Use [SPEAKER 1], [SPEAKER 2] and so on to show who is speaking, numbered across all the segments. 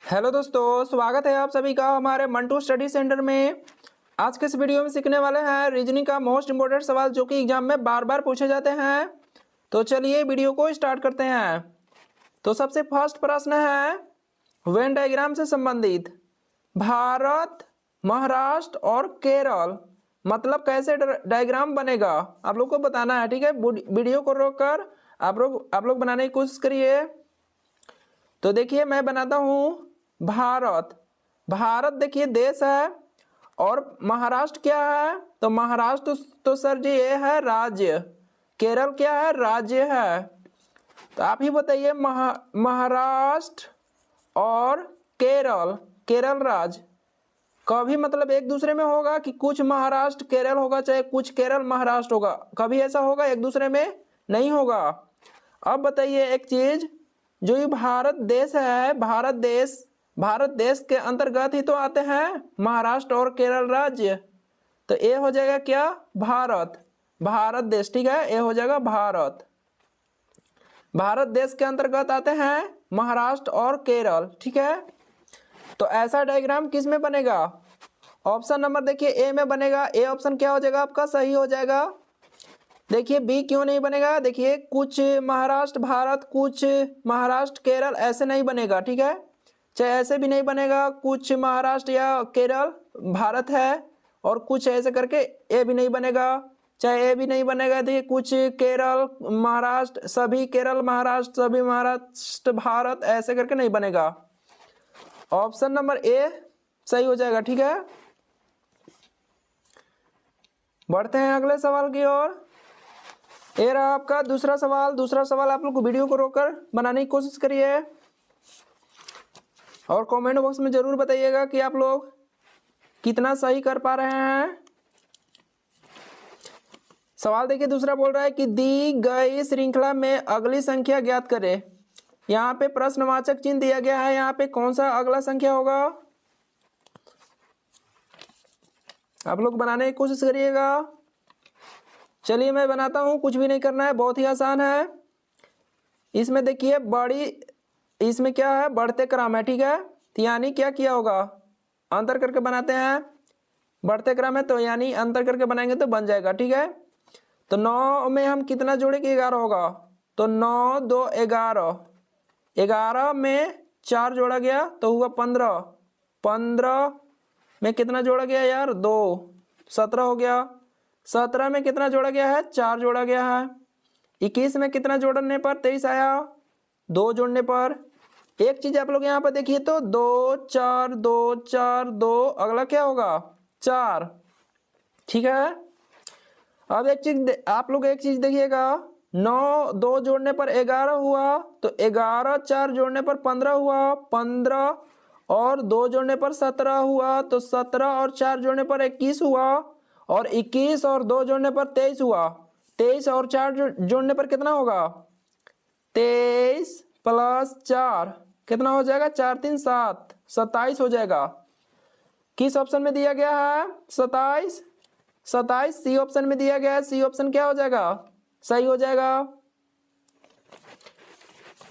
[SPEAKER 1] Hello दोस्तों, स्वागत है आप सभी का हमारे मंटू स्टडी सेंटर में। आज के इस वीडियो में सीखने वाले हैं रीजनिंग का मोस्ट इंपोर्टेंट सवाल जो कि एग्जाम में बार बार पूछे जाते हैं। तो चलिए वीडियो को स्टार्ट करते हैं। तो सबसे फर्स्ट प्रश्न है वेन डायग्राम से संबंधित भारत, महाराष्ट्र और केरल मतलब कैसे डायग्राम बनेगा आप लोग को बताना है। ठीक है, वीडियो को रोककर आप लोग बनाने की कोशिश करिए। तो देखिए मैं बनाता हूँ भारत। भारत देखिए देश है और महाराष्ट्र क्या है, तो महाराष्ट्र तो सर जी ये है राज्य। केरल क्या है, राज्य है। तो आप ही बताइए महाराष्ट्र और केरल, केरल राज्य कभी मतलब एक दूसरे में होगा कि कुछ महाराष्ट्र केरल होगा चाहे कुछ केरल महाराष्ट्र होगा, कभी ऐसा होगा एक दूसरे में नहीं होगा। अब बताइए एक चीज, जो ये भारत देश है, भारत देश के अंतर्गत ही तो आते हैं महाराष्ट्र और केरल राज्य। तो ये हो जाएगा क्या, भारत, भारत देश। ठीक है, ये हो जाएगा भारत। भारत देश के अंतर्गत आते हैं महाराष्ट्र और केरल। ठीक है, तो ऐसा डायग्राम किस में बनेगा, ऑप्शन नंबर देखिए ए में बनेगा। ए ऑप्शन क्या हो जाएगा आपका, सही हो जाएगा। देखिए बी क्यों नहीं बनेगा, देखिए कुछ महाराष्ट्र भारत, कुछ महाराष्ट्र केरल ऐसे नहीं बनेगा। ठीक है, चाहे ऐसे भी नहीं बनेगा, कुछ महाराष्ट्र या केरल भारत है और कुछ ऐसे करके ए भी नहीं बनेगा, चाहे ए भी नहीं बनेगा। देखिए कुछ केरल महाराष्ट्र, सभी केरल महाराष्ट्र, सभी महाराष्ट्र भारत ऐसे करके नहीं बनेगा। ऑप्शन नंबर ए सही हो जाएगा। ठीक है, बढ़ते हैं अगले सवाल की ओर। ये रहा आपका दूसरा सवाल। दूसरा सवाल आप लोग को वीडियो को रोककर बनाने की कोशिश करिए और कमेंट बॉक्स में जरूर बताइएगा कि आप लोग कितना सही कर पा रहे हैं। सवाल देखिए दूसरा बोल रहा है कि दी गई श्रृंखला में अगली संख्या ज्ञात करें। यहाँ पे प्रश्नवाचक चिन्ह दिया गया है, यहाँ पे कौन सा अगला संख्या होगा आप लोग बनाने की कोशिश करिएगा। चलिए मैं बनाता हूँ, कुछ भी नहीं करना है, बहुत ही आसान है। इसमें देखिए इसमें क्या है, बढ़ते क्रम है। ठीक है, तो यानी क्या किया होगा, अंतर करके बनाते हैं। बढ़ते क्रम है तो यानी अंतर करके बनाएंगे तो बन जाएगा। ठीक है, तो 9 में हम कितना जोड़ेंगे, 11 होगा। तो 9 2 11, 11 में 4 जोड़ा गया तो हुआ 15, 15 में कितना जोड़ा गया यार, 2, 17 हो गया। 17 में कितना जोड़ा गया है, 4 जोड़ा गया है। 21 में कितना जोड़ने पर 23 आया, 2 जोड़ने पर। एक चीज आप लोग यहाँ पर देखिए तो 2 4 2 4 2, अगला क्या होगा 4। ठीक है, अब एक चीज आप लोग एक चीज देखिएगा, 9 2 जोड़ने पर 11 हुआ, तो 11 4 जोड़ने पर 15 हुआ, 15 और 2 जोड़ने पर 17 हुआ, तो 17 और 4 जोड़ने पर 21 हुआ, और 21 और 2 जोड़ने पर 23 हुआ। 23 और 4 जोड़ने पर कितना होगा, 23 प्लस 4 कितना हो जाएगा, 4 3 7, 27 हो जाएगा। किस ऑप्शन में दिया गया है, 27, 27 सी ऑप्शन में दिया गया है। सी ऑप्शन क्या हो जाएगा, सही हो जाएगा।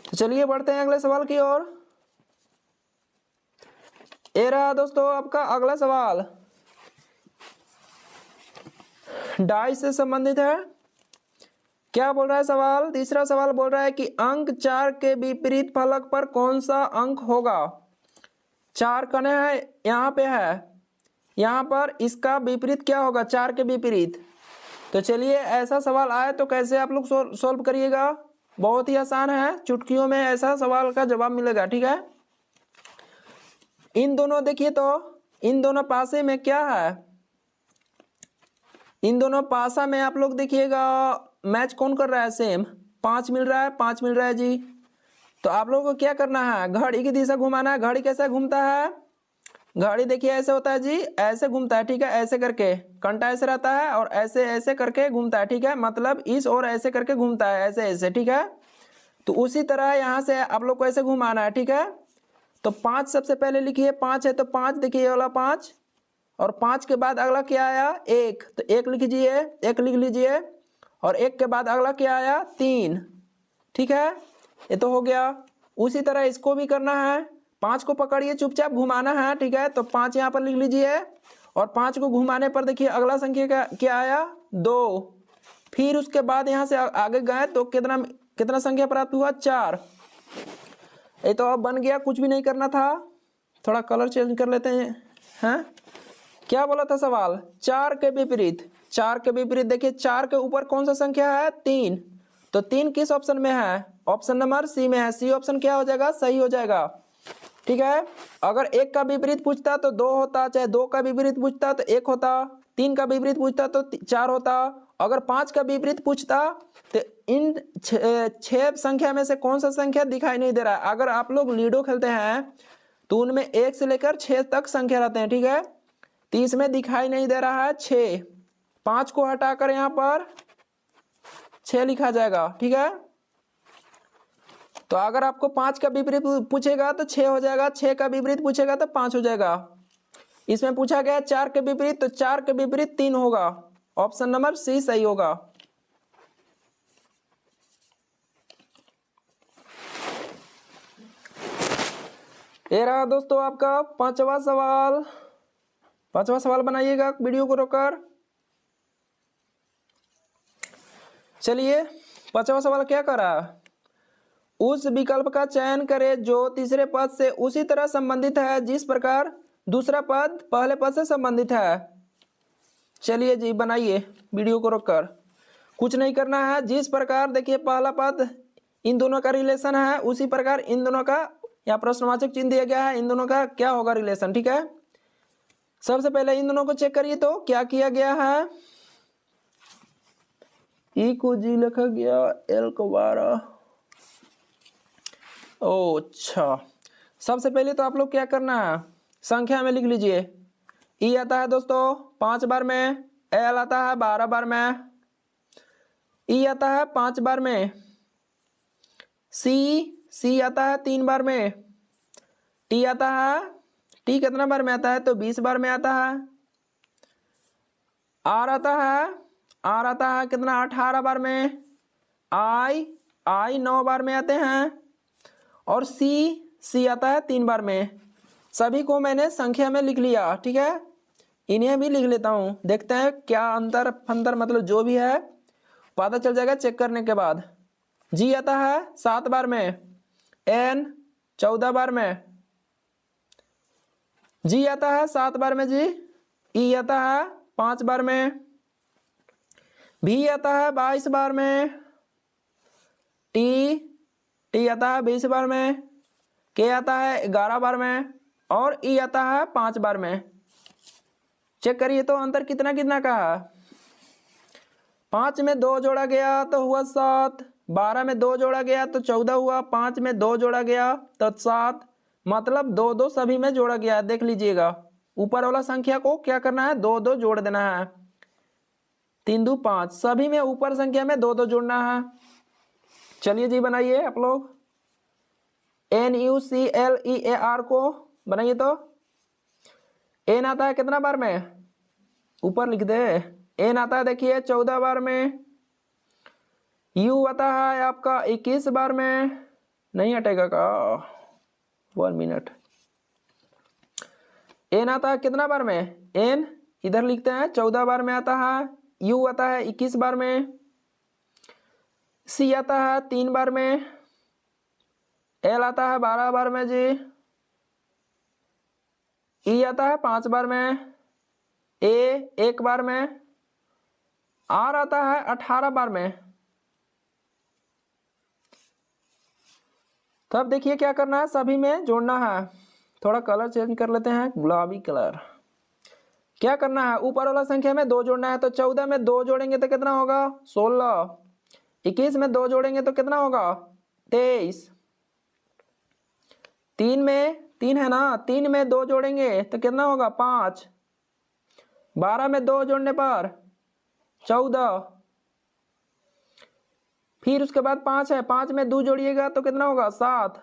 [SPEAKER 1] तो चलिए बढ़ते हैं अगले सवाल की ओर। ये रहा दोस्तों आपका अगला सवाल, डाई से संबंधित है। क्या बोल रहा है सवाल, तीसरा सवाल बोल रहा है कि अंक 4 के विपरीत फलक पर कौन सा अंक होगा। 4 कने है, यहाँ पे है, यहाँ पर इसका विपरीत क्या होगा, 4 के विपरीत। तो चलिए ऐसा सवाल आए तो कैसे आप लोग सोल्व करिएगा, बहुत ही आसान है, चुटकियों में ऐसा सवाल का जवाब मिलेगा। ठीक है, इन दोनों देखिए तो इन दोनों पासे में क्या है, इन दोनों पासा में आप लोग देखिएगा मैच कौन कर रहा है, सेम 5 मिल रहा है, 5 मिल रहा है जी। तो आप लोगों को क्या करना है, घड़ी की दिशा घुमाना है। घड़ी कैसे घूमता है, घड़ी देखिए ऐसे होता है जी, ऐसे घूमता है। ठीक है, ऐसे करके कंटा ऐसे रहता है और ऐसे ऐसे करके घूमता है। ठीक है, मतलब इस और ऐसे करके घूमता है, ऐसे ऐसे। ठीक है, तो उसी तरह यहाँ से आप लोग को ऐसे घुमाना है। ठीक है, तो 5 सबसे पहले लिखिए, 5 है तो 5 देखिए ये वाला 5, और 5 के बाद अगला क्या आया, 1, तो 1 लिखिए, 1 लिख लीजिए, और 1 के बाद अगला क्या आया, 3। ठीक है, ये तो हो गया। उसी तरह इसको भी करना है, 5 को पकड़िए, चुपचाप घुमाना है, ठीक है। तो 5 यहाँ पर लिख लीजिए और 5 को घुमाने पर देखिए अगला संख्या क्या आया 2। फिर उसके बाद यहाँ से आगे गए तो कितना कितना संख्या प्राप्त हुआ 4। ये तो अब बन गया, कुछ भी नहीं करना था। थोड़ा कलर चेंज कर लेते हैं। क्या बोला था सवाल, 4 के विपरीत। 4 के विपरीत देखिए 4 के ऊपर कौन सा संख्या है 3, तो 3 किस ऑप्शन में है, ऑप्शन नंबर सी में है। सी ऑप्शन क्या हो जाएगा, सही हो जाएगा, ठीक है। अगर 1 का विपरीत पूछता तो 2 होता, चाहे 2 का विपरीत पूछता तो 1 होता, 3 का विपरीत पूछता तो 4 होता। अगर 5 का विपरीत पूछता तो इन 6 संख्या में से कौन सा संख्या दिखाई नहीं दे रहा है। अगर आप लोग लूडो खेलते हैं तो उनमें 1 से लेकर 6 तक संख्या रहते हैं, ठीक है। तो इसमें दिखाई नहीं दे रहा है 6, 5 को हटाकर यहाँ पर 6 लिखा जाएगा, ठीक है। तो अगर आपको 5 का विपरीत पूछेगा तो 6 हो जाएगा, 6 का विपरीत पूछेगा तो 5 हो जाएगा। इसमें पूछा गया 4 के विपरीत, तो 4 के विपरीत 3 होगा, ऑप्शन नंबर सी सही होगा। ये रहा दोस्तों आपका पांचवा सवाल। पांचवा सवाल बनाइएगा वीडियो को रोककर। चलिए पांचवा सवाल क्या कर रहा है, उस विकल्प का चयन करें जो तीसरे पद से उसी तरह संबंधित है जिस प्रकार दूसरा पद पहले पद से संबंधित है। चलिए जी बनाइए वीडियो को रोककर, कुछ नहीं करना है। जिस प्रकार देखिए पहला पद इन दोनों का रिलेशन है, उसी प्रकार इन दोनों का यहाँ प्रश्नवाचक चिन्ह दिया गया है, इन दोनों का क्या होगा रिलेशन, ठीक है। सबसे पहले इन दोनों को चेक करिए तो क्या किया गया है, ई को जी लिखा गया, एल को 12। ओ अच्छा, सबसे पहले तो आप लोग क्या करना है, संख्या में लिख लीजिए। ई आता है दोस्तों 5 बार में, एल आता है 12 बार में, ई आता है 5 बार में, सी आता है 3 बार में, टी आता है, टी कितना बार में आता है तो 20 बार में आता है, आर आता है कितना 18 बार में, आई 9 बार में आते हैं, और सी आता है 3 बार में। सभी को मैंने संख्या में लिख लिया, ठीक है। इन्हें भी लिख लेता हूँ, देखते हैं क्या अंतर फंतर मतलब जो भी है पता चल जाएगा चेक करने के बाद। जी आता है 7 बार में, एन 14 बार में, जी आता है 7 बार में जी, ई आता है 5 बार में, भी आता है 22 बार में, टी आता है 20 बार में, के आता है 11 बार में, और ई आता है 5 बार में। चेक करिए तो अंतर कितना कितना का है। 5 में 2 जोड़ा गया तो हुआ 7, 12 में 2 जोड़ा गया तो 14 हुआ, 5 में 2 जोड़ा गया तो 7, मतलब 2 सभी में जोड़ा गया। देख लीजिएगा ऊपर वाला संख्या को क्या करना है, 2 जोड़ देना है। 3 2 5, सभी में ऊपर संख्या में 2 जोड़ना है। चलिए जी बनाइए आप लोग, NUCLEAR को बनाइए। तो एन आता है कितना बार में, ऊपर लिख दे। एन आता है देखिए 14 बार में, यू आता है आपका 21 बार में, नहीं हटेगा का 1 मिनट। एन आता है कितना बार में, एन इधर लिखते हैं 14 बार में आता है, यू आता है 21 बार में, सी आता है 3 बार में, एल आता है 12 बार में जी, ई आता है 5 बार में, ए 1 बार में, आर आता है 18 बार में। तो अब देखिए क्या करना है, सभी में जोड़ना है। थोड़ा कलर चेंज कर लेते हैं, गुलाबी कलर। क्या करना है, ऊपर वाला संख्या में 2 जोड़ना है। तो 14 में 2 जोड़ेंगे तो कितना होगा 16, 21 में 2 जोड़ेंगे तो कितना होगा 23, 3 है ना, 3 में 2 जोड़ेंगे तो कितना होगा 5, 12 में 2 जोड़ने पर 14, फिर उसके बाद 5 है, 5 में 2 जोड़िएगा तो कितना होगा 7,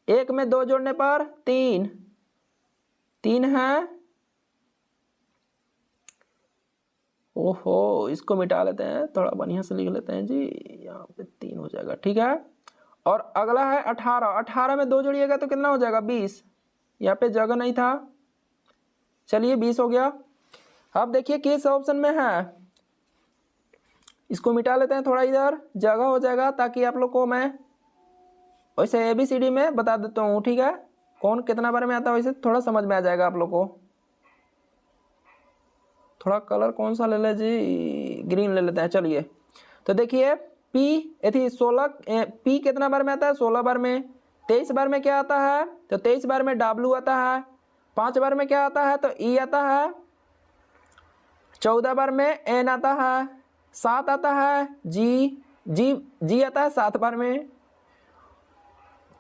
[SPEAKER 1] 1 में 2 जोड़ने पर 3 है। ओहो, इसको मिटा लेते हैं, थोड़ा बढ़िया से लिख लेते हैं जी, यहाँ पे 3 हो जाएगा, ठीक है। और अगला है 18, 18 में 2 जोड़िएगा तो कितना हो जाएगा 20, यहाँ पे जगह नहीं था, चलिए 20 हो गया। अब देखिए किस ऑप्शन में है, इसको मिटा लेते हैं, थोड़ा इधर जगह हो जाएगा ताकि आप लोग को मैं वैसे ABCD में बता देता हूँ, ठीक है, कौन कितना बार में आता है, वैसे थोड़ा समझ में आ जाएगा आप लोग को। थोड़ा कलर कौन सा ले ले जी, ग्रीन ले लेते हैं, चलिए। तो देखिए P यदि 16 P कितना बार में आता है 16 बार में, 23 बार में क्या आता है तो 23 बार में W आता है, 5 बार में क्या आता है तो E आता है, 14 बार में N आता है, 7 आता है G आता है 7 बार में,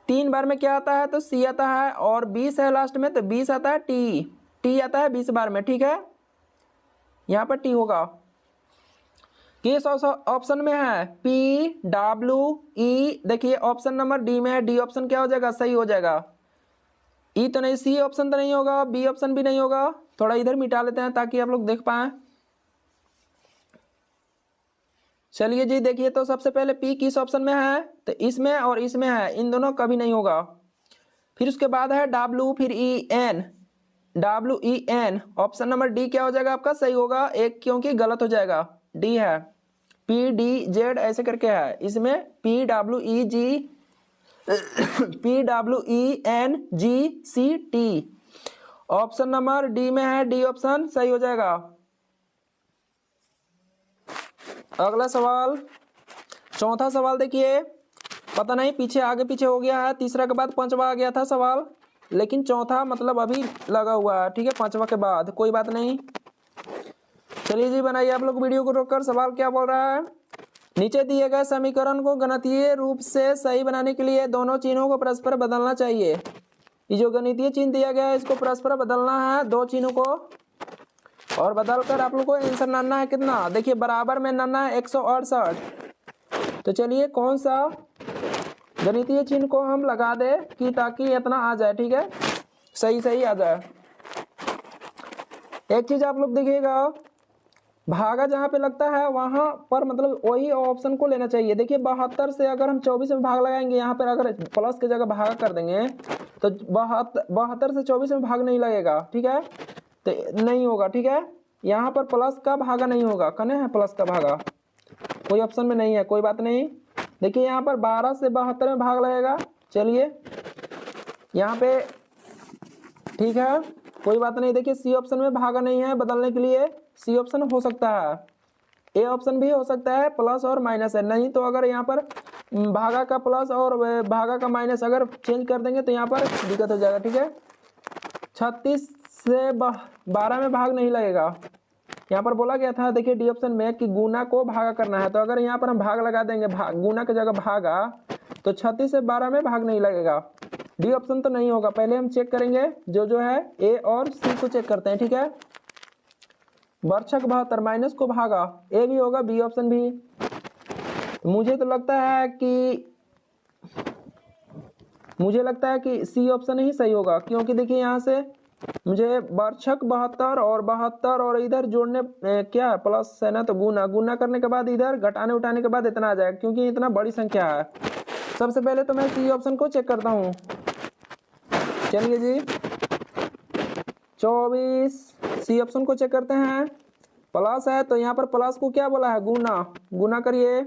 [SPEAKER 1] 3 बार में क्या आता है तो C आता है, और 20 है लास्ट में तो 20 आता है T आता है 20 बार में, ठीक है, यहाँ पर T होगा। किस ऑप्शन में है PWE, देखिए ऑप्शन नंबर D में है, D ऑप्शन क्या हो जाएगा सही हो जाएगा, E तो नहीं, C ऑप्शन तो नहीं होगा, B ऑप्शन भी नहीं होगा, थोड़ा इधर मिटा लेते हैं ताकि आप लोग देख पाएं। चलिए जी देखिए, तो सबसे पहले P किस ऑप्शन में है तो इसमें और इसमें है, इन दोनों कभी नहीं होगा। फिर उसके बाद है W, फिर WEN, ऑप्शन नंबर D क्या हो जाएगा आपका सही होगा, एक क्योंकि गलत हो जाएगा, D है, PDZ ऐसे करके है, इसमें PWENGCT, ऑप्शन नंबर D में है, D ऑप्शन सही हो जाएगा। अगला सवाल, चौथा सवाल देखिए, पता नहीं पीछे आगे पीछे हो गया है, तीसरा के बाद पांचवा आ गया था सवाल, लेकिन चौथा मतलब अभी लगा हुआ है, ठीक है, पांचवा के बाद, कोई बात नहीं। चलिए जी बनाइए आप लोग वीडियो को रोककर। सवाल क्या बोल रहा है, नीचे दिए गए समीकरण को गणितीय रूप से सही बनाने के लिए दोनों चिन्हों को परस्पर बदलना चाहिए। ये जो गणितीय चिन्ह दिया गया है इसको परस्पर बदलना है, दो चिन्हों को, और बदलकर आप लोग को आंसर नाना है कितना, देखिए बराबर में नाना है 168। तो चलिए कौन सा गणितीय चिन्ह को हम लगा दे कि ताकि इतना आ जाए, ठीक है, सही आ जाए। एक चीज आप लोग देखिएगा, भागा जहाँ पे लगता है वहां पर मतलब वही ऑप्शन को लेना चाहिए। देखिए 72 से अगर हम 24 में भाग लगाएंगे, यहाँ पर अगर प्लस की जगह भागा कर देंगे तो 72 से 24 में भाग नहीं लगेगा, ठीक है, तो नहीं होगा, ठीक है, यहाँ पर प्लस का भागा नहीं होगा, कने है प्लस का भागा, कोई ऑप्शन में नहीं है, कोई बात नहीं। देखिए यहाँ पर 12 से 72 में भाग लगेगा, चलिए यहाँ पे ठीक है, कोई बात नहीं। देखिए सी ऑप्शन में भागा नहीं है, बदलने के लिए सी ऑप्शन हो सकता है, ए ऑप्शन भी हो सकता है, प्लस और माइनस है, नहीं तो अगर यहाँ पर भागा का प्लस और भागा का माइनस अगर चेंज कर देंगे तो यहाँ पर दिक्कत हो जाएगा, ठीक है। 36 से 12 में भाग नहीं लगेगा, यहाँ पर बोला गया था देखिए डी ऑप्शन में कि गुना को भागा करना है, तो अगर यहाँ पर हम भाग लगा देंगे, गुना की जगह भागा, तो 36 से 12 में भाग नहीं लगेगा, डी ऑप्शन तो नहीं होगा। पहले हम चेक करेंगे जो है ए और सी को चेक करते हैं, ठीक है। बर्छक 72 माइनस को भागा, ए भी होगा, बी ऑप्शन भी। मुझे लगता है कि सी ऑप्शन ही सही होगा, क्योंकि देखिए यहाँ से मुझे बर्छक 72 और इधर जोड़ने क्या है प्लस है ना, तो गुना करने के बाद इधर घटाने उठाने के बाद इतना आ जाएगा, क्योंकि इतना बड़ी संख्या है। सबसे पहले तो मैं सी ऑप्शन को चेक करता हूँ, चलिए जी 24 सी ऑप्शन को चेक करते हैं, प्लस है तो यहाँ पर प्लस को क्या बोला है, गुना करिए,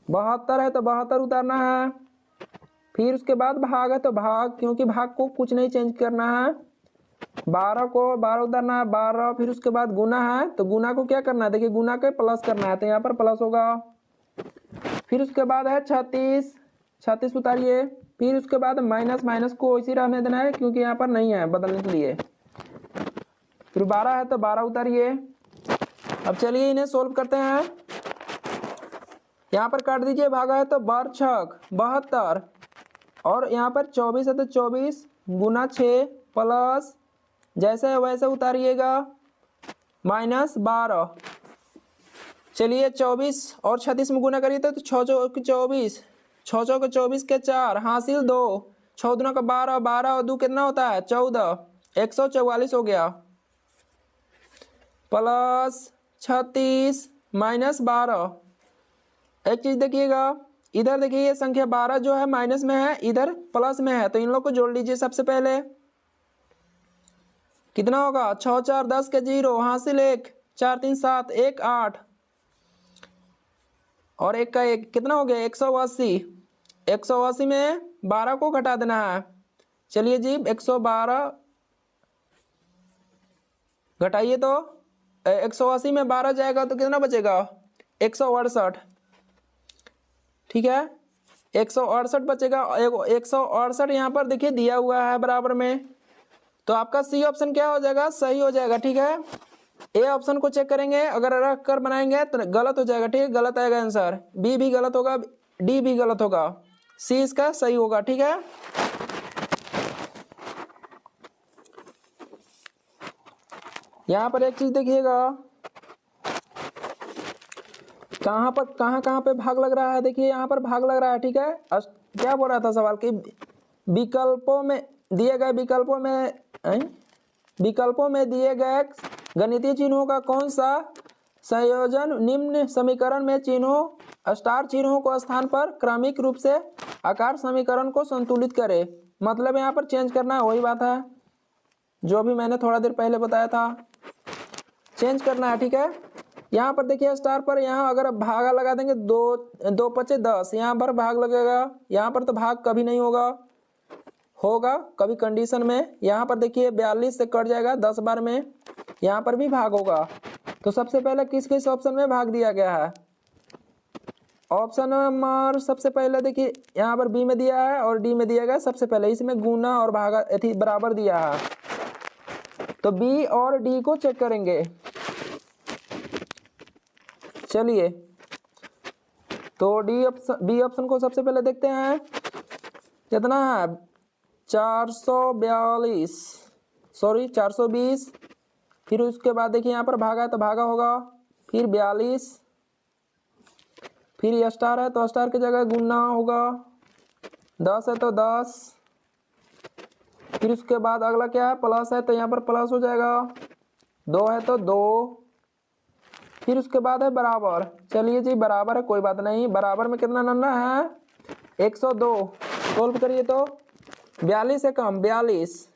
[SPEAKER 1] 72 है तो 72 उतारना है, फिर उसके बाद भाग है तो भाग, क्योंकि भाग को कुछ नहीं चेंज करना है, 12 को 12 उतारना है 12, फिर उसके बाद गुना है तो गुना को क्या करना है, देखिए गुना के प्लस करना है, तो यहाँ पर प्लस होगा। फिर उसके बाद है 36 उतारिए, फिर उसके बाद माइनस को इसी रहने देना है, क्योंकि यहाँ पर नहीं है बदलने के लिए। फिर 12 है तो 12 उतारिए। अब चलिए इन्हें सोल्व करते हैं, यहाँ पर काट दीजिए, भागा है तो बर्छक 72 और यहाँ पर 24 है तो 24 गुना 6 प्लस जैसे है वैसे उतारिएगा -12। चलिए 24 और 36 में गुना करिए तो 6 चौक 24, 6 चौक 24 के 4 हासिल 2, 6 दूना का 12, 12 और 2 कितना होता है 14, 144 हो गया, प्लस 36 -12। एक चीज देखिएगा, इधर देखिए ये संख्या 12 जो है माइनस में है, इधर प्लस में है, तो इन लोग को जोड़ लीजिए। सबसे पहले कितना होगा, 6 4 10 के 0, हासिल 1, 4 3 7, 1 8 और 1 का 1, कितना हो गया 180। 180 में 12 को घटा देना है। चलिए जी 112 घटाइए तो 180 में 12 जाएगा तो कितना बचेगा 168। ठीक है 168 बचेगा। 168 यहाँ पर देखिए दिया हुआ है बराबर में, तो आपका सी ऑप्शन क्या हो जाएगा, सही हो जाएगा। ठीक है ए ऑप्शन को चेक करेंगे, अगर रख कर बनाएंगे तो गलत हो जाएगा। ठीक है गलत आएगा आंसर, बी भी गलत होगा, डी भी गलत होगा, सी इसका सही होगा। ठीक है यहाँ पर एक चीज देखिएगा, कहाँ पे भाग लग रहा है, देखिए यहाँ पर भाग लग रहा है। ठीक है क्या बोल रहा था सवाल कि विकल्पों में दिए गए विकल्पों में दिए गए गणितीय चिन्हों का कौन सा संयोजन निम्न समीकरण में चिन्हों स्टार चिन्हों को स्थान पर क्रमिक रूप से आकार समीकरण को संतुलित करे। मतलब यहाँ पर चेंज करना है, वही बात है जो भी मैंने थोड़ा देर पहले बताया था, चेंज करना है। ठीक है यहाँ पर देखिए स्टार पर, यहाँ अगर भागा लगा देंगे 2 5 10, यहाँ पर भाग लगेगा, यहाँ पर तो भाग कभी नहीं होगा कभी कंडीशन में। यहाँ पर देखिए 42 से कट जाएगा 10 बार में, यहाँ पर भी भाग होगा। तो सबसे पहले किस ऑप्शन में भाग दिया गया है, ऑप्शन नंबर सबसे पहले देखिए यहाँ पर बी में दिया है और डी में दिया गया सबसे पहले, इसमें गुना और भागा बराबर दिया है, तो बी और डी को चेक करेंगे। चलिए तो बी ऑप्शन को सबसे पहले देखते हैं, कितना है 420, फिर उसके बाद देखिए यहाँ पर भागा है तो भागा होगा, फिर 42, फिर ये स्टार है तो स्टार की जगह गुना होगा, 10 है तो 10, फिर उसके बाद अगला क्या है प्लस है तो यहाँ पर प्लस हो जाएगा, 2 है तो 2, फिर उसके बाद है बराबर। चलिए जी बराबर है कोई बात नहीं, बराबर में कितना नंबर है 102, सोल्व करिए तो 42 से कम 42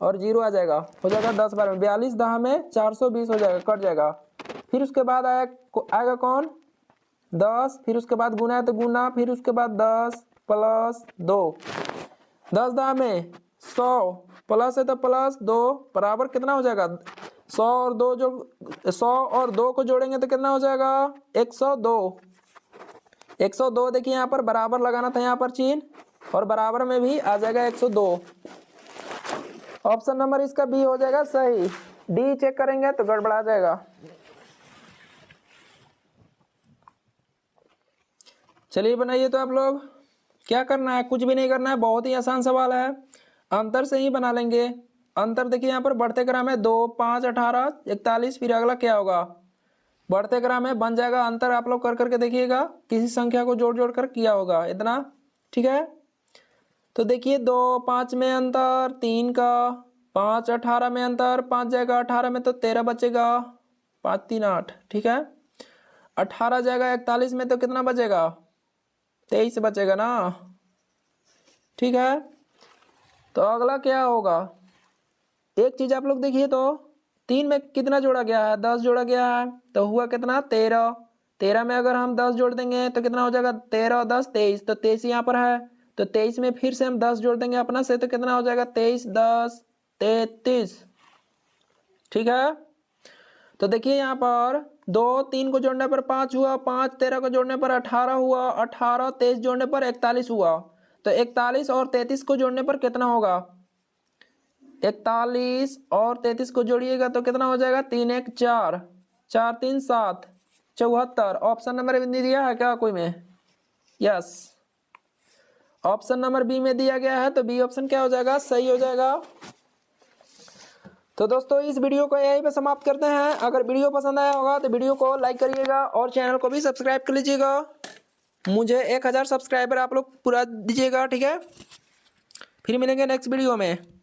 [SPEAKER 1] और 0 आ जाएगा, हो जाएगा 10 बार में 42 10 में 420 हो जाएगा, कट जाएगा। फिर उसके बाद आएगा कौन 10, फिर उसके बाद गुना है तो गुना, फिर उसके बाद 10 प्लस 2, 10 10 में 100 प्लस है तो प्लस 2 बराबर कितना हो जाएगा 100 और 2 को जोड़ेंगे तो कितना हो जाएगा 102। 102 देखिए यहाँ पर बराबर लगाना था यहाँ पर चिन्ह, और बराबर में भी आ जाएगा 102। ऑप्शन नंबर इसका बी हो जाएगा सही, डी चेक करेंगे तो गड़बड़ा जाएगा। चलिए बनाइए तो आप लोग, क्या करना है कुछ भी नहीं करना है, बहुत ही आसान सवाल है, अंतर से ही बना लेंगे। अंतर देखिए यहाँ पर बढ़ते क्रम है 2 5 18 41, फिर अगला क्या होगा बढ़ते क्रम है, बन जाएगा अंतर। आप लोग कर करके देखिएगा, किसी संख्या को जोड़ जोड़ कर किया होगा इतना। ठीक है तो देखिए 2 5 में अंतर 3 का, 5 18 में अंतर 5 जाएगा 18 में तो 13 बचेगा, 5 3 8। ठीक है 18 जाएगा 41 में तो कितना बचेगा 23 बचेगा ना। ठीक है तो अगला क्या होगा, एक चीज आप लोग देखिए तो 3 में कितना जोड़ा गया है 10 जोड़ा गया है, तो हुआ कितना 13। 13 में अगर हम 10 जोड़ देंगे तो कितना हो जाएगा 13 10 23, तो 23 यहाँ पर है, तो 23 में फिर से हम 10 जोड़ देंगे अपना से, तो कितना हो जाएगा 23 10 33। ठीक है तो देखिए यहाँ पर 2 3 को जोड़ने पर 5 हुआ, 5 13 को जोड़ने पर 18 हुआ, 18 23 जोड़ने पर 41 हुआ, तो 41 और 33 को जोड़ने पर कितना होगा 41 और 33 को जोड़िएगा तो कितना हो जाएगा 3 1 4 4 3 7 74। ऑप्शन नंबर बी दिया है क्या कोई में, यस ऑप्शन नंबर बी में दिया गया है, तो बी ऑप्शन क्या हो जाएगा सही हो जाएगा। तो दोस्तों इस वीडियो को यहीं पे समाप्त करते हैं। अगर वीडियो पसंद आया होगा तो वीडियो को लाइक करिएगा और चैनल को भी सब्सक्राइब कर लीजिएगा। मुझे 1000 सब्सक्राइबर आप लोग पूरा दीजिएगा। ठीक है फिर मिलेंगे नेक्स्ट वीडियो में।